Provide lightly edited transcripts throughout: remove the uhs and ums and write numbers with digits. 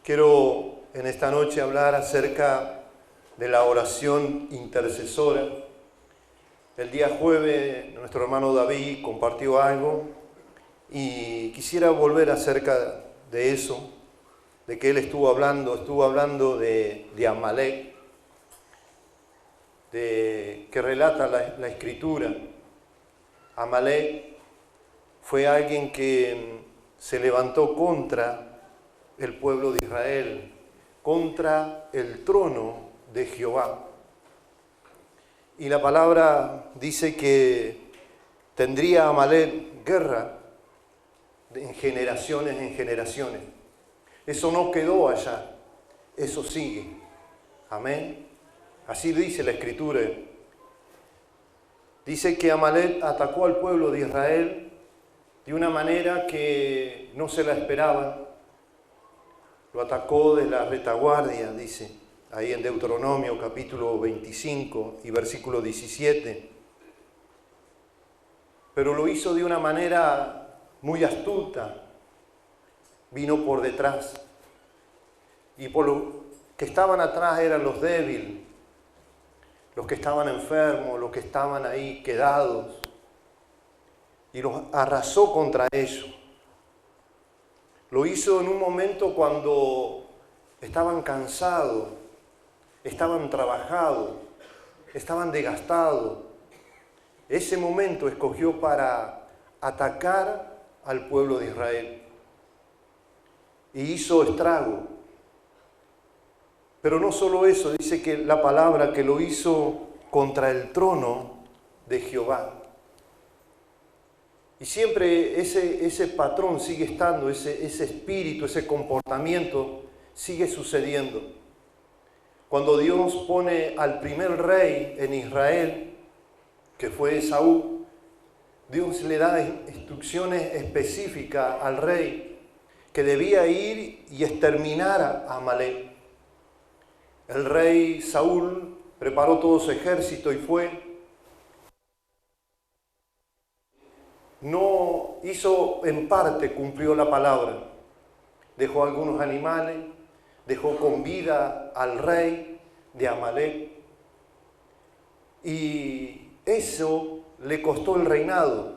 Quiero en esta noche hablar acerca de la oración intercesora. El día jueves nuestro hermano David compartió algo y quisiera volver acerca de eso, de que él estuvo hablando de Amalek, que relata la Escritura. Amalek fue alguien que se levantó contra el pueblo de Israel, contra el trono de Jehová. Y la palabra dice que tendría Amalek guerra en generaciones. Eso no quedó allá, eso sigue. Amén. Así dice la Escritura. Dice que Amalek atacó al pueblo de Israel de una manera que no se la esperaban. Lo atacó de la retaguardia, dice, ahí en Deuteronomio capítulo 25 y versículo 17. Pero lo hizo de una manera muy astuta. Vino por detrás. Y por los que estaban atrás eran los débiles, los que estaban enfermos, los que estaban ahí quedados. Y los arrasó contra ellos. Lo hizo en un momento cuando estaban cansados, estaban trabajados, estaban desgastados. Ese momento escogió para atacar al pueblo de Israel. Y hizo estrago. Pero no solo eso, dice que la palabra que lo hizo contra el trono de Jehová. Y siempre ese patrón sigue estando, ese espíritu, ese comportamiento sigue sucediendo. Cuando Dios pone al primer rey en Israel, que fue Saúl, Dios le da instrucciones específicas al rey que debía ir y exterminar a Amalek. El rey Saúl preparó todo su ejército y fue. No hizo en parte, cumplió la palabra. Dejó algunos animales, dejó con vida al rey de Amalek. Y eso le costó el reinado,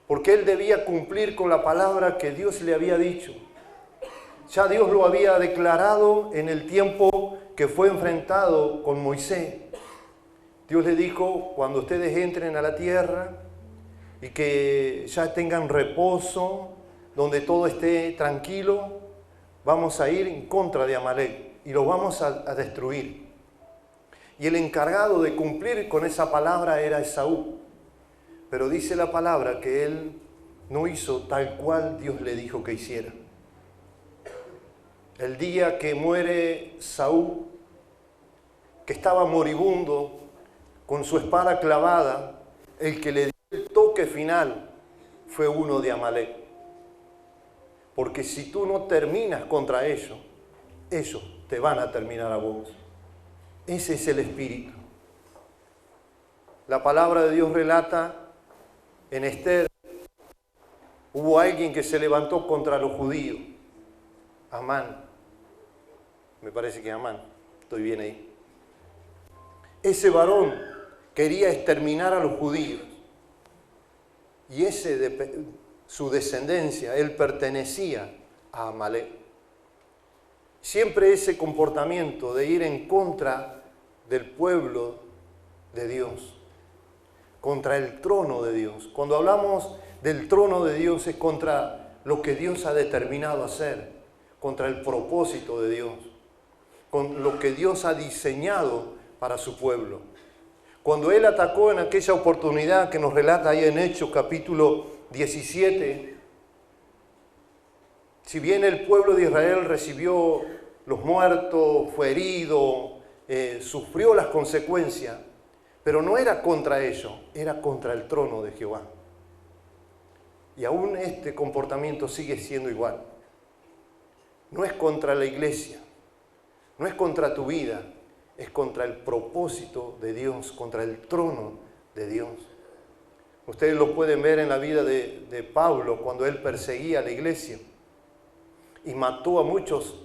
porque él debía cumplir con la palabra que Dios le había dicho. Ya Dios lo había declarado en el tiempo que fue enfrentado con Moisés. Dios le dijo, cuando ustedes entren a la tierra y que ya tengan reposo, donde todo esté tranquilo, vamos a ir en contra de Amalek y lo vamos a destruir. Y el encargado de cumplir con esa palabra era Esaú. Pero dice la palabra que él no hizo tal cual Dios le dijo que hiciera. El día que muere Saúl, que estaba moribundo, con su espada clavada, el que le dio el toque final fue uno de Amalek. Porque si tú no terminas contra ellos te van a terminar a vos. Ese es el espíritu. La palabra de Dios relata en Esther, hubo alguien que se levantó contra los judíos. Amán. Me parece que Amán. Estoy bien ahí. Ese varón quería exterminar a los judíos. Y su descendencia, él pertenecía a Amalek. Siempre ese comportamiento de ir en contra del pueblo de Dios, contra el trono de Dios. Cuando hablamos del trono de Dios es contra lo que Dios ha determinado hacer, contra el propósito de Dios, con lo que Dios ha diseñado para su pueblo. Cuando él atacó en aquella oportunidad que nos relata ahí en Hechos capítulo 17, si bien el pueblo de Israel recibió los muertos, fue herido, sufrió las consecuencias, pero no era contra ellos, era contra el trono de Jehová. Y aún este comportamiento sigue siendo igual. No es contra la iglesia, no es contra tu vida, es contra el propósito de Dios, contra el trono de Dios. Ustedes lo pueden ver en la vida de Pablo cuando él perseguía a la iglesia y mató a muchos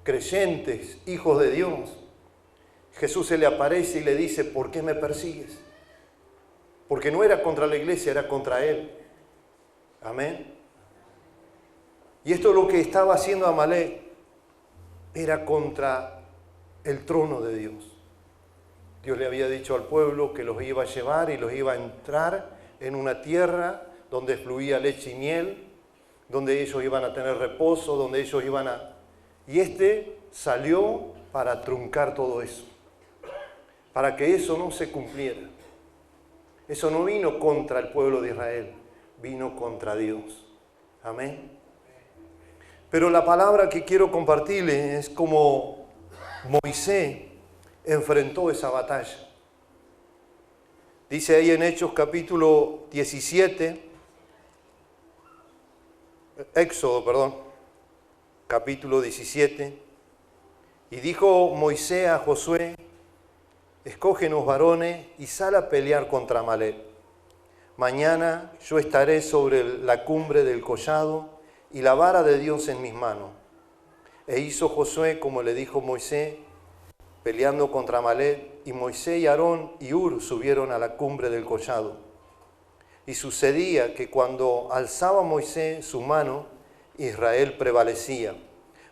creyentes, hijos de Dios, Jesús se le aparece y le dice, ¿por qué me persigues? Porque no era contra la iglesia, era contra él. Amén. Y esto es lo que estaba haciendo Amalek, era contra el trono de Dios. Dios le había dicho al pueblo que los iba a llevar y los iba a entrar en una tierra donde fluía leche y miel, donde ellos iban a tener reposo, donde ellos iban a... Y salió para truncar todo eso, para que eso no se cumpliera. Eso no vino contra el pueblo de Israel, vino contra Dios. Amén. Pero la palabra que quiero compartirles es como Moisés enfrentó esa batalla. Dice ahí en Hechos capítulo 17, Éxodo, capítulo 17, y dijo Moisés a Josué, escógenos varones y sal a pelear contra Amalek. Mañana yo estaré sobre la cumbre del collado y la vara de Dios en mis manos. E hizo Josué como le dijo Moisés, peleando contra Amalek, y Moisés y Aarón y Hur subieron a la cumbre del collado. Y sucedía que cuando alzaba Moisés su mano, Israel prevalecía,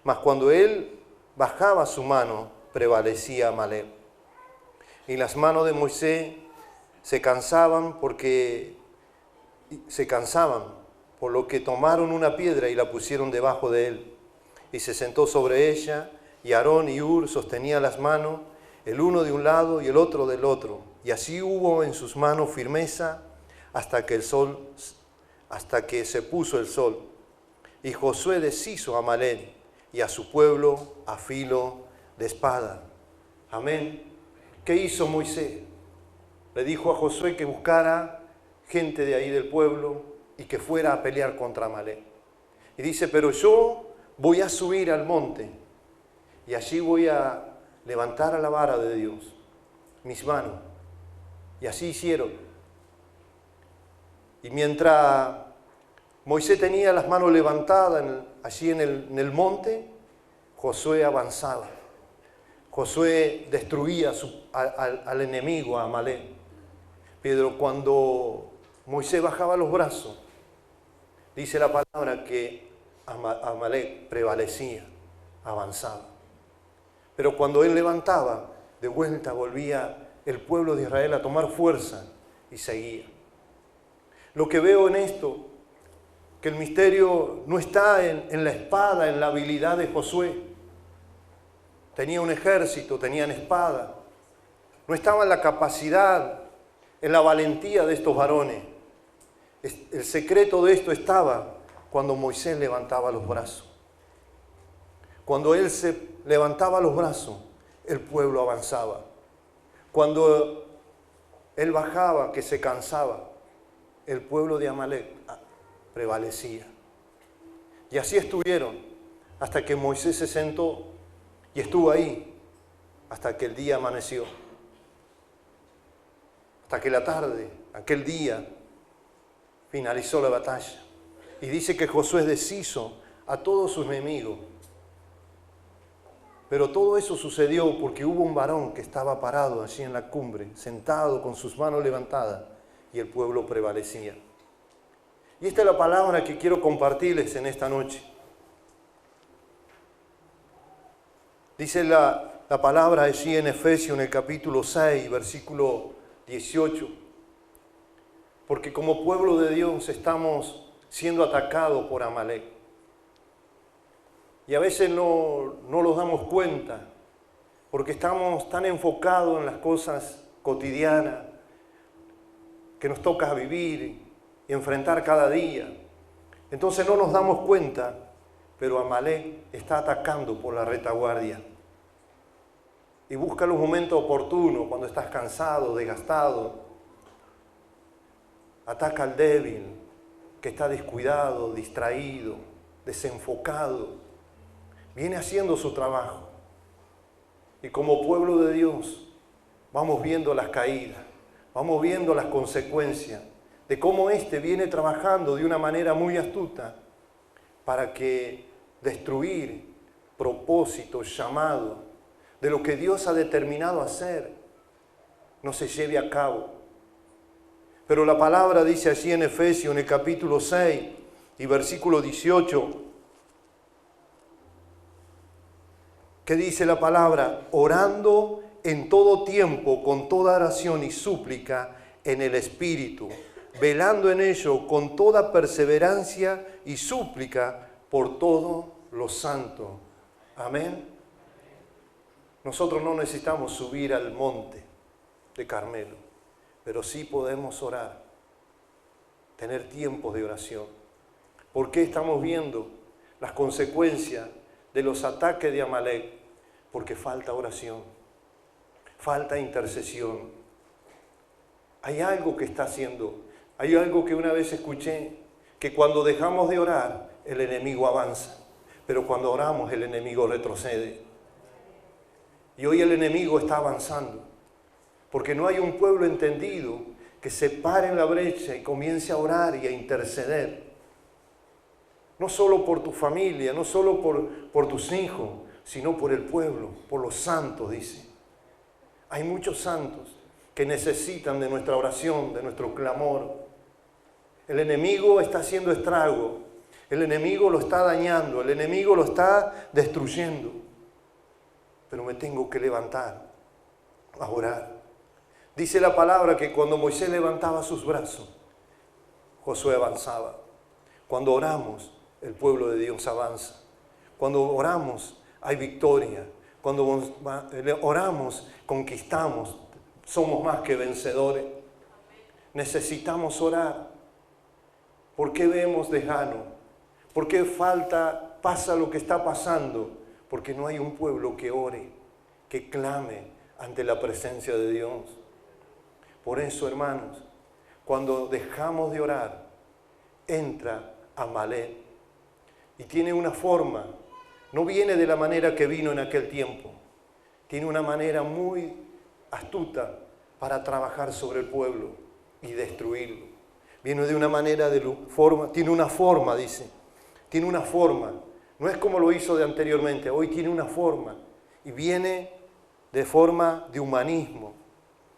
mas cuando él bajaba su mano, prevalecía Amalek. Y las manos de Moisés se cansaban, por lo que tomaron una piedra y la pusieron debajo de él. Y se sentó sobre ella, y Aarón y Hur sostenían las manos, el uno de un lado y el otro del otro. Y así hubo en sus manos firmeza hasta que se puso el sol. Y Josué deshizo a Amalek y a su pueblo a filo de espada. Amén. ¿Qué hizo Moisés? Le dijo a Josué que buscara gente de ahí del pueblo y que fuera a pelear contra Amalek. Y dice, pero yo voy a subir al monte y allí voy a levantar a la vara de Dios mis manos. Y así hicieron. Y mientras Moisés tenía las manos levantadas allí en el monte, Josué avanzaba. Josué destruía al enemigo, a Amalek. Pero cuando Moisés bajaba los brazos, dice la palabra que Amalek prevalecía, avanzaba. Pero cuando él levantaba, de vuelta volvía el pueblo de Israel a tomar fuerza y seguía. Lo que veo en esto, que el misterio no está en la espada, en la habilidad de Josué. Tenía un ejército, tenían espada. No estaba en la capacidad, en la valentía de estos varones. El secreto de esto estaba cuando Moisés levantaba los brazos. Cuando él se levantaba los brazos, el pueblo avanzaba. Cuando él bajaba, que se cansaba, el pueblo de Amalek prevalecía. Y así estuvieron hasta que Moisés se sentó y estuvo ahí hasta que el día amaneció. Hasta que la tarde, aquel día, finalizó la batalla. Y dice que Josué deshizo a todos sus enemigos. Pero todo eso sucedió porque hubo un varón que estaba parado allí en la cumbre, sentado con sus manos levantadas, y el pueblo prevalecía. Y esta es la palabra que quiero compartirles en esta noche. Dice la palabra allí en Efesios, en el capítulo 6, versículo 18. Porque como pueblo de Dios estamos siendo atacados por Amalek. Y a veces no nos damos cuenta, porque estamos tan enfocados en las cosas cotidianas que nos toca vivir y enfrentar cada día. Entonces no nos damos cuenta, pero Amalek está atacando por la retaguardia. Y busca los momentos oportunos, cuando estás cansado, desgastado. Ataca al débil, que está descuidado, distraído, desenfocado. Viene haciendo su trabajo. Y como pueblo de Dios, vamos viendo las caídas, vamos viendo las consecuencias de cómo viene trabajando de una manera muy astuta para destruir propósito, llamado, de lo que Dios ha determinado hacer, no se lleve a cabo. Pero la palabra dice allí en Efesios, en el capítulo 6 y versículo 18, que dice la palabra, orando en todo tiempo, con toda oración y súplica en el Espíritu, velando en ello con toda perseverancia y súplica por todos los santos. Amén. Nosotros no necesitamos subir al monte de Carmelo, pero sí podemos orar, tener tiempos de oración. ¿Por qué estamos viendo las consecuencias de los ataques de Amalek? Porque falta oración, falta intercesión. Hay algo que está haciendo, hay algo que una vez escuché, que cuando dejamos de orar, el enemigo avanza, pero cuando oramos, el enemigo retrocede. Y hoy el enemigo está avanzando, porque no hay un pueblo entendido que se pare en la brecha y comience a orar y a interceder. No solo por tu familia, no solo por tus hijos, sino por el pueblo, por los santos, dice. Hay muchos santos que necesitan de nuestra oración, de nuestro clamor. El enemigo está haciendo estrago, el enemigo lo está dañando, el enemigo lo está destruyendo. Pero me tengo que levantar a orar. Dice la palabra que cuando Moisés levantaba sus brazos, Josué avanzaba. Cuando oramos, el pueblo de Dios avanza. Cuando oramos, hay victoria. Cuando oramos, conquistamos. Somos más que vencedores. Necesitamos orar. ¿Por qué vemos lejano? ¿Por qué pasa lo que está pasando? Porque no hay un pueblo que ore, que clame ante la presencia de Dios. Por eso, hermanos, cuando dejamos de orar, entra Amalek. Y tiene una forma, no viene de la manera que vino en aquel tiempo. Tiene una manera muy astuta para trabajar sobre el pueblo y destruirlo. Viene de una manera, tiene una forma, dice. Tiene una forma. No es como lo hizo de anteriormente, hoy tiene una forma. Y viene de forma de humanismo,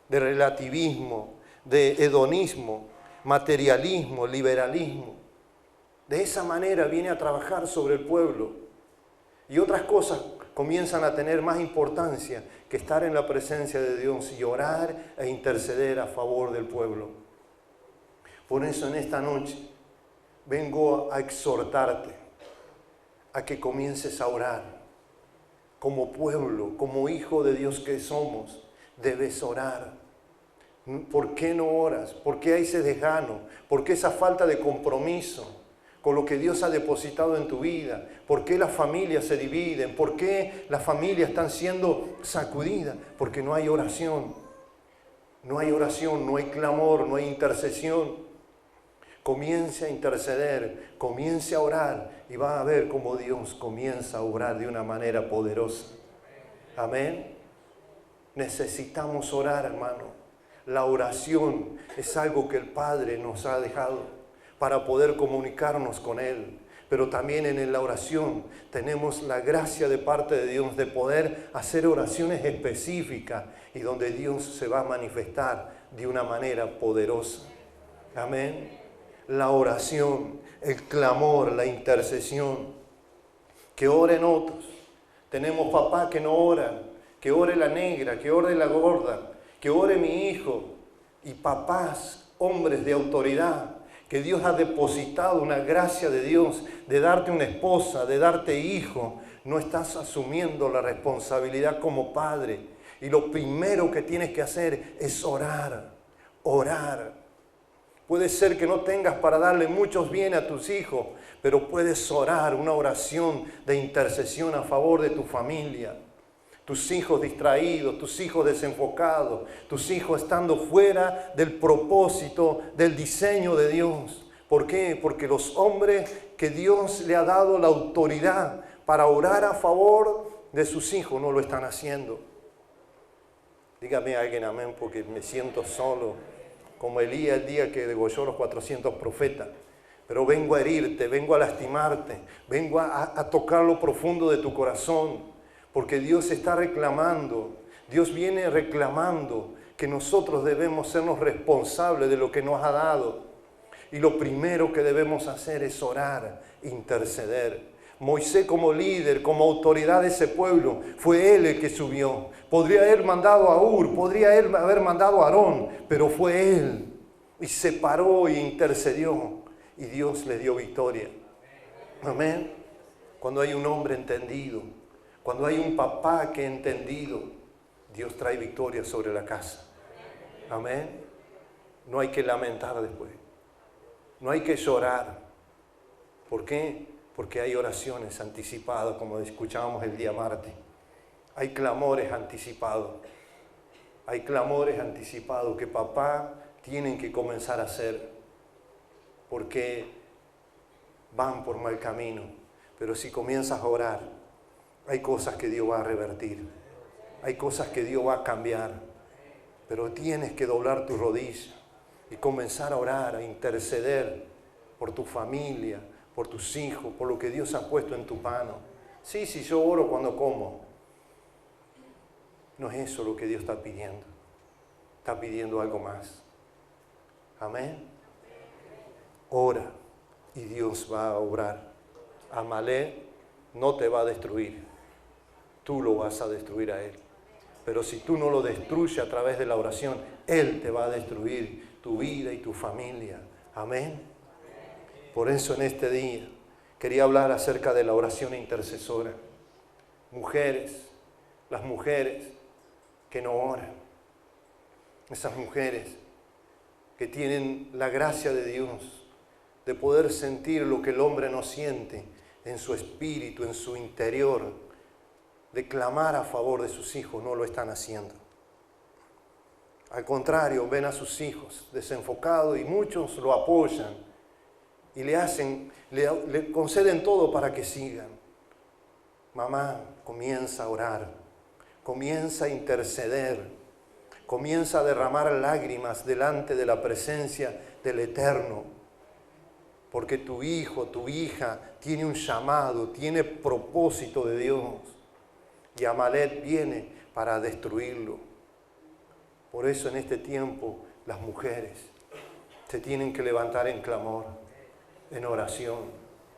de relativismo, de hedonismo, materialismo, liberalismo. De esa manera viene a trabajar sobre el pueblo. Y otras cosas comienzan a tener más importancia que estar en la presencia de Dios y orar e interceder a favor del pueblo. Por eso en esta noche vengo a exhortarte a que comiences a orar. Como pueblo, como hijo de Dios que somos, debes orar. ¿Por qué no oras? ¿Por qué hay ese desgano? ¿Por qué esa falta de compromiso con lo que Dios ha depositado en tu vida? ¿Por qué las familias se dividen? ¿Por qué las familias están siendo sacudidas? Porque no hay oración. No hay oración, no hay clamor, no hay intercesión. Comience a interceder, comience a orar y va a ver cómo Dios comienza a obrar de una manera poderosa. Amén. Necesitamos orar, hermano. La oración es algo que el Padre nos ha dejado para poder comunicarnos con Él. Pero también en la oración tenemos la gracia de parte de Dios de poder hacer oraciones específicas y donde Dios se va a manifestar de una manera poderosa. Amén. La oración, el clamor, la intercesión. Que oren otros. Tenemos papás que no oran. Que ore la negra, que ore la gorda, que ore mi hijo. Y papás, hombres de autoridad, que Dios ha depositado una gracia de Dios de darte una esposa, de darte hijo. No estás asumiendo la responsabilidad como padre. Y lo primero que tienes que hacer es orar, orar. Puede ser que no tengas para darle muchos bienes a tus hijos, pero puedes orar una oración de intercesión a favor de tu familia. Tus hijos distraídos, tus hijos desenfocados, tus hijos estando fuera del propósito, del diseño de Dios. ¿Por qué? Porque los hombres que Dios le ha dado la autoridad para orar a favor de sus hijos no lo están haciendo. Dígame a alguien amén, porque me siento solo. Como Elías el día que degolló los 400 profetas. pero vengo a herirte, vengo a lastimarte, vengo a tocar lo profundo de tu corazón, porque Dios está reclamando, Dios viene reclamando que nosotros debemos sernos responsables de lo que nos ha dado. Y lo primero que debemos hacer es orar, interceder. Moisés como líder, como autoridad de ese pueblo, fue él el que subió. Podría haber mandado a Hur, podría él haber mandado a Aarón, pero fue él. Y se paró e intercedió. Y Dios le dio victoria. Amén. Cuando hay un hombre entendido, cuando hay un papá que ha entendido, Dios trae victoria sobre la casa. Amén. No hay que lamentar después. No hay que llorar. ¿Por qué? Porque hay oraciones anticipadas, como escuchábamos el día martes. Hay clamores anticipados. Hay clamores anticipados que papá tienen que comenzar a hacer. Porque van por mal camino. Pero si comienzas a orar, hay cosas que Dios va a revertir. Hay cosas que Dios va a cambiar. Pero tienes que doblar tu rodilla y comenzar a orar, a interceder por tu familia, por tus hijos, por lo que Dios ha puesto en tu mano. Sí, yo oro cuando como. No es eso lo que Dios está pidiendo. Está pidiendo algo más. Amén. Ora y Dios va a obrar. Amalek no te va a destruir. Tú lo vas a destruir a él. Pero si tú no lo destruyes a través de la oración, él te va a destruir tu vida y tu familia. Amén. Por eso en este día quería hablar acerca de la oración intercesora. Mujeres, las mujeres que no oran. Esas mujeres que tienen la gracia de Dios de poder sentir lo que el hombre no siente en su espíritu, en su interior, de clamar a favor de sus hijos, no lo están haciendo. Al contrario, ven a sus hijos desenfocados y muchos lo apoyan y le conceden todo para que sigan. Mamá, comienza a orar, comienza a interceder, comienza a derramar lágrimas delante de la presencia del Eterno, porque tu hijo, tu hija tiene un llamado, tiene propósito de Dios. Y Amalek viene para destruirlo. Por eso en este tiempo las mujeres se tienen que levantar en clamor, en oración.